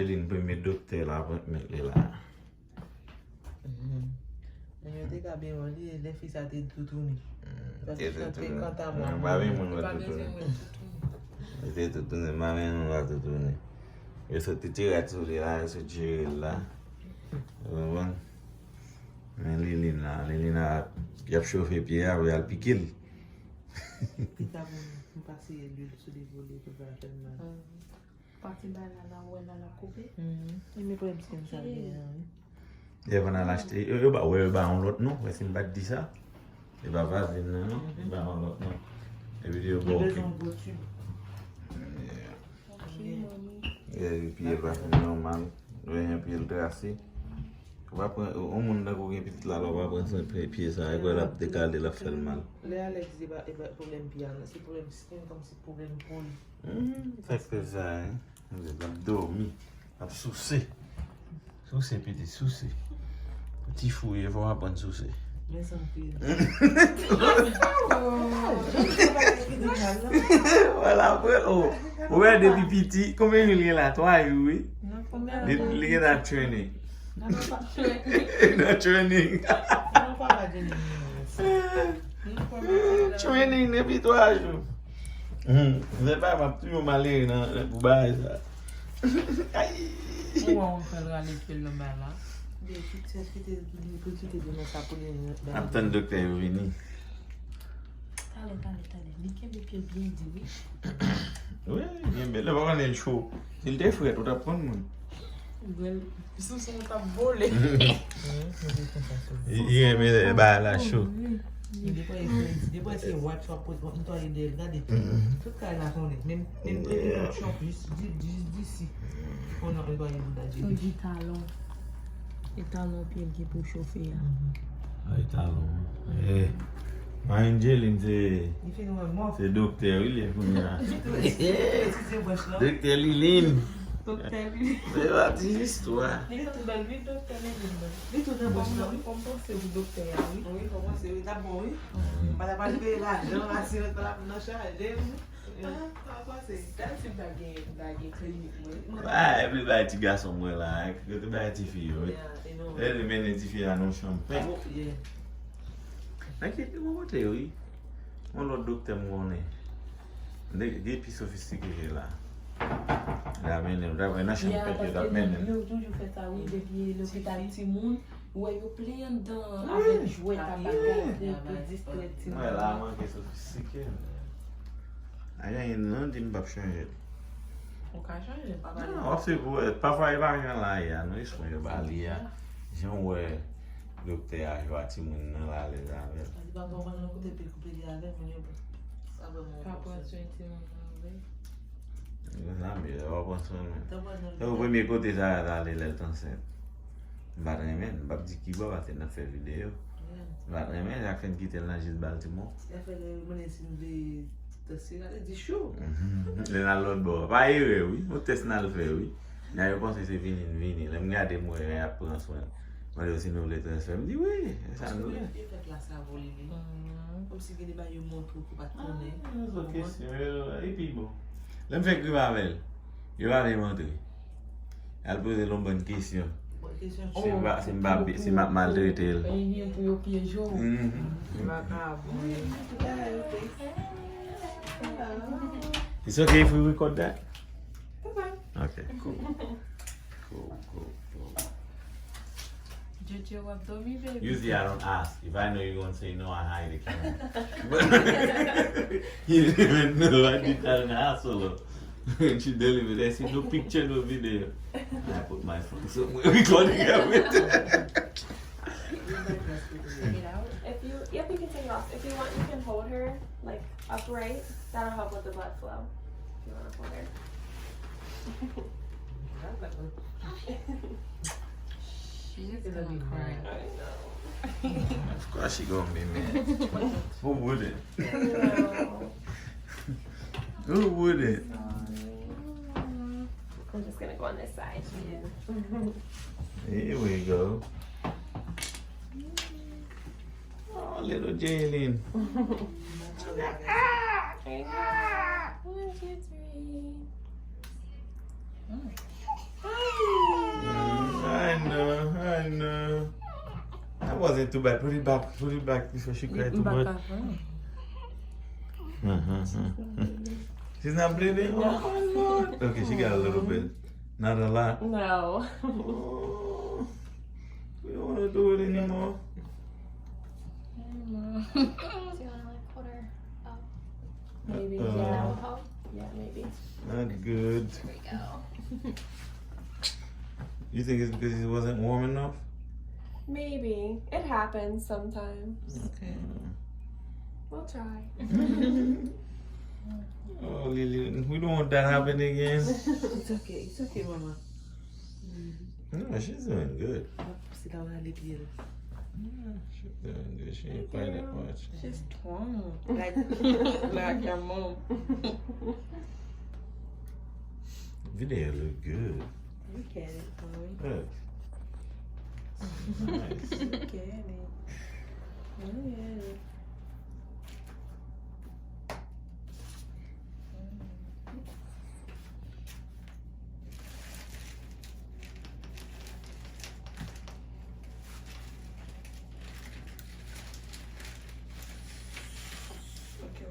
Lin premye doktè la pou mettre là. Je te ka bien dit, les filles ça te tout tourné. Parce que quand à moi, Ba vi moun va tout tourner. Était tout tourner, ma men va tout tourner. Et ça te tire sur là, se tire là. Bon. Mais Lilin là, il a chauffé pied avec al piquil. puis t'as mon passer l'huile sur les volets pour faire tellement. Parti banana ou elle a coupé. Mais pour me sentir ça bien. Il va l'acheter. Il va en l'autre non, c'est pas dit ça. Il va vaseline non, il va en l'autre non. Et puis il va et puis il va normal, il puis il tracé. On va prendre au monde là qui petit là, on va prendre son pied ça, il va décaler la faire mal. Les Alex il va problème piano, c'est problème système comme c'est problème pour C'est ça hein. Vous êtes dormi, à souci. Souci petit souci. Petit fou, il faut apprendre souci. Mais sans pile. Voilà, après, oh. Ouais, depuis petit, combien il y a là, toi, oui? Non, combien? Il y a dans training. Non, pas training. Dans training. Non, pas Training depuis 3 jours. C'est pas ma plus malade pour bailler ça. Aïe. Pourquoi on fait aller le mal là? Des petites choses qui te donnent ça pour les. Attends, le docteur est venu. Allez. Nickel les pieds bien dit oui. Oui, bien, mais là, on est le chaud. Il te fait, tu t'apprends, moi. Ils sont volés. Il aime la chaud. Des fois, c'est WhatsApp pour nettoyer des regarder. Tout cas, la journée. Même juste d'ici. On a nettoyé le On dit talon. Les talons pieds qui pour chauffer. Ah, talon. Angeline, c'est docteur, il est venu là. Docteur Liline. C'est parti l'histoire. Oui, comment c'est d'abord oui. Pas pas de là, je vais assurer la charge. Ah, everybody garçon moi là, que tu vas te fier. Elle mène te fier à nos chambres. N'inquiète pas, oui. On l'autre docteur moi on est. Des plus sophistiqués là. La mène, la chambre la mène. Yo toujours fait ça oui depuis l'hôpital Timoun. Ouais, yo plein dedans avec jouet à bagage pour distraire Timoun. Ouais, là manque sophistiqué. Aïe, non, dis pas changer. On peut changer pas mal. Non, c'est pour parfois il va rien là, il y a nous ils sont bali là. J'en ouais docteur a joué Timoun là les avec. C'est pas bon on côté puis couper avec mais ça va mon. Pas pour Timoun. Mais on va penser. Au premier côté ça aller le temps c'est. Va remettre, va dire qui va faire vidéo. Va remettre, la fin quitter là juste Baltimore. Il a fait le monnaie de c'est du chaud. Le na l'autre bord. Pas erreur oui, on teste na le faire oui. Là je pense que c'est fini. Là me garder moi et prendre soin. Moi aussi nous les transfert. Me dit oui, ça nous. Il fait là ça voler. Comme si il y a montre pour pas tourner. OK, et puis bon. Là me fait que va avec. Il va aller montrer. Elle pose une bonne question. C'est ma maltraité. It's okay if we record that? Okay, cool. Usually I don't ask. If I know you're going to say no, I hide the camera. You didn't even know I did that in the hospital. When she delivered, I see no picture, no video. I put my phone somewhere recording it. Yep, you can take it off. If you want, you can hold her like upright. That'll help with the blood flow. If you want to hold her. She's gonna be crying. I know. Of course she gonna be mad. Who wouldn't? No. Who wouldn't? I'm just gonna go on this side. Here we go. Oh, little Jaylin. 1, 2, 3. I know. That wasn't too bad. Put it back before she cried too much. She's not bleeding? Oh, Lord. Okay, she got a little bit. Not a lot. No. Oh, we don't want to do it anymore. Do you want to like hold her up? Maybe. Yeah, that will help. Yeah, maybe. Not good. There we go. You think it's because it wasn't warm enough? Maybe. It happens sometimes. Okay. We'll try. Oh, Lily, we don't want that happen again. It's okay, Mama. No, she's doing good. Sit down and lick you. She's doing good. She ain't quite that much. She's strong. Like your mom. Video look good. Look at it, mommy. Look. Nice. Look at it. Look at it.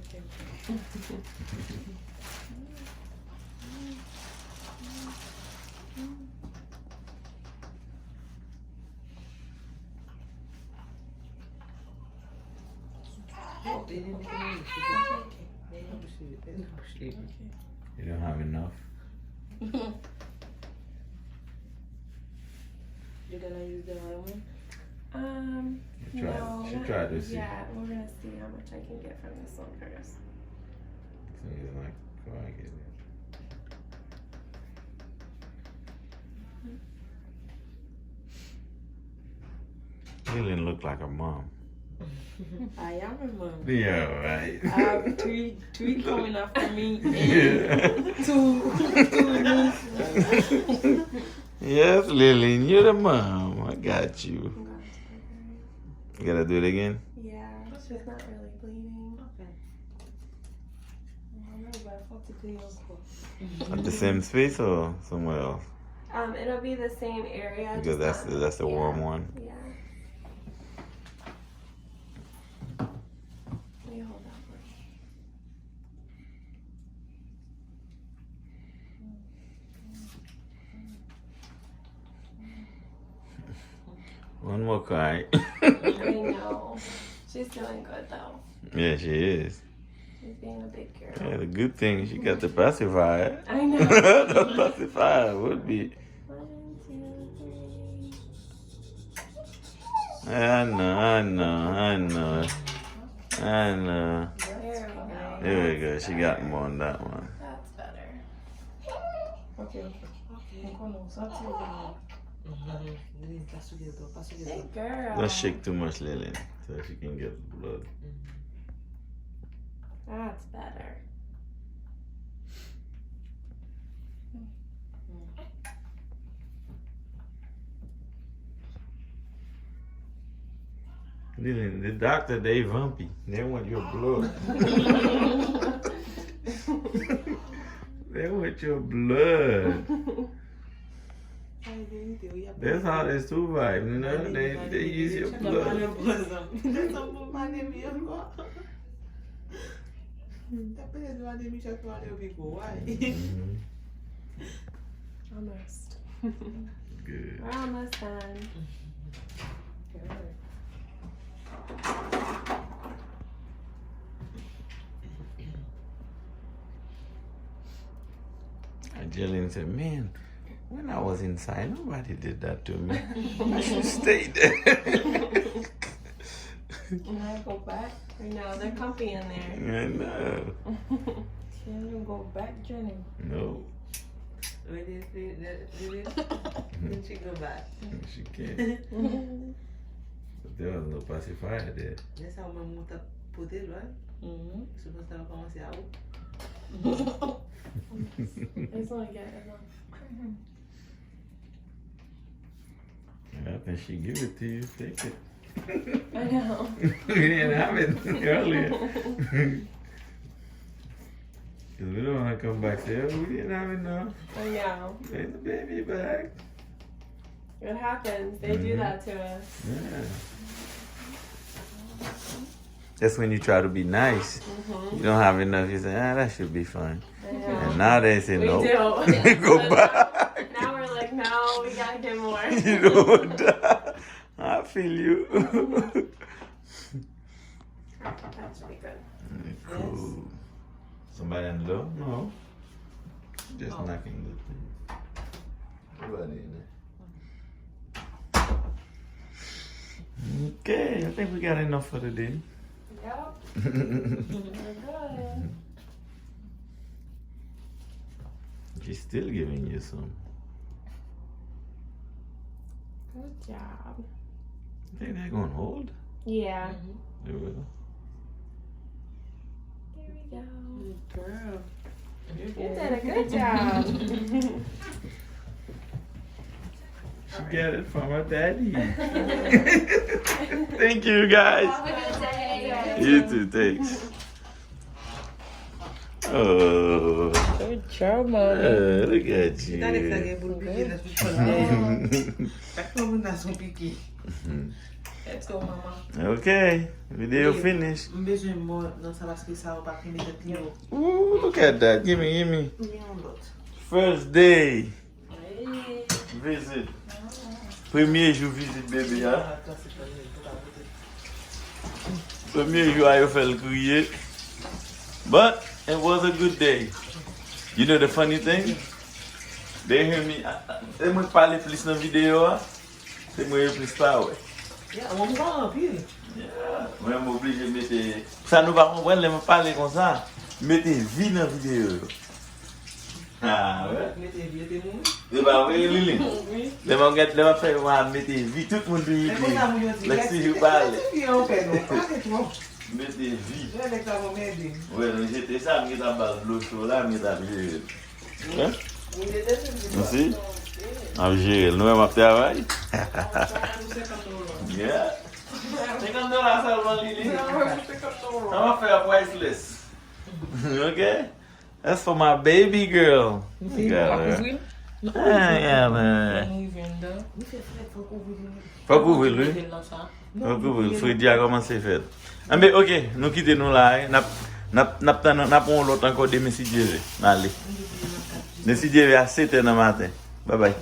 Okay. You don't have enough? You're gonna use the other one? No. She not tried to see. Yeah, we're gonna see how much I can get from this one first. So he's like, go on, get it. He didn't look like a mom. I am a mom. Yeah, right. I have three coming after me. Yeah. Two niece. Yes, Lillian, you're the mom. I got you. You gotta do it again? Yeah, she's not really bleeding. At the same space or somewhere else? It'll be the same area. Because just that's the warm one. Yeah. Let me hold that one. One more cry. I know. She's doing good though. Yeah, she is. She's being a big girl. Yeah, the good thing she got the pacifier. I know. The pacifier would be. 1, 2, 3. I know. There we go. There we go. She got more on that one. That's better. Okay. Big girl. Don't shake too much, Lillian, so she can get blood. That's better. Lillian, the doctor, they vumpy. They want your blood. They want your blood. That's how they survive, you know? They use your blood. Almost. Good. We're almost done. And Jillian said, man, when I was inside, nobody did that to me. I should stay there. Can I go back? I know, they're comfy in there. I know. Can you go back, Jenny? No, When she go back. she can't. But there was no pacifier there. That's how my mother put it, right? Supposed to come and say, It's only good. I think she give it to you. Take it. I know. We didn't have it earlier. Because we don't want to come back and say, oh, we didn't have enough. I know. Bring the baby back. It happens. They do that to us. Yeah. That's when you try to be nice. You don't have enough. You say, that should be fine. I know. And now they say, We no. do. Go But back. Now we're like, no, we gotta get more. You know, I feel you. That's really good. Cool. Somebody in the door? No. Just knocking the thing. Nobody in there. Okay, I think we got enough for today. Yep. We're good. She's still giving you some. Good job. I think they're going to hold. Yeah. There we go. There we go. Good girl. You did a good job. She got it from her daddy. Thank you, guys. Have a good day. You too, thanks. Oh, Good job, Mama. look at you. Tadi kita lagi bulu pipi dan susu. Tak tahu mana langsung pipi. Let's go, Mama. Okay, video finished. Besoin mo dans sa parce que ça va pas finir de tiro. Ooh, look at that. Give me. Não, lot. First day. Visit. Premier jour visite bébé. Hein? Premier jour, I felt crier. But it was a good day. You know the funny thing? They hear me. They must parler plus dans vidéo. C'est moi plus pas ouais. Yeah, on va puis. Moi je m'oblige de mettre. Ça nous va comprendre les me parler comme ça. Mettez vie dans vidéo. Ah ouais. Mettez vie de moun. C'est pas vrai Lily. Les me regarde les me faire moi mettre vie tout le monde dit. Like si je parle. Mettez vie. Ouais, donc j'étais ça, mais t'as pas l'eau chaude là, mais t'as vu. Hein? Merci. Ah, j'ai nous même travail. Yeah. $50 seulement, Lily. Ça va faire priceless. Okay? That's for my baby girl. Yeah, faut couvrir lui. Faut couvrir. Freddy a commencé à faire. Ah mais ok, nous quittons nous là. N'a pas l'autre encore de Messi Dieu. Allez. Messi Dieu à 7h du matin. Bye bye.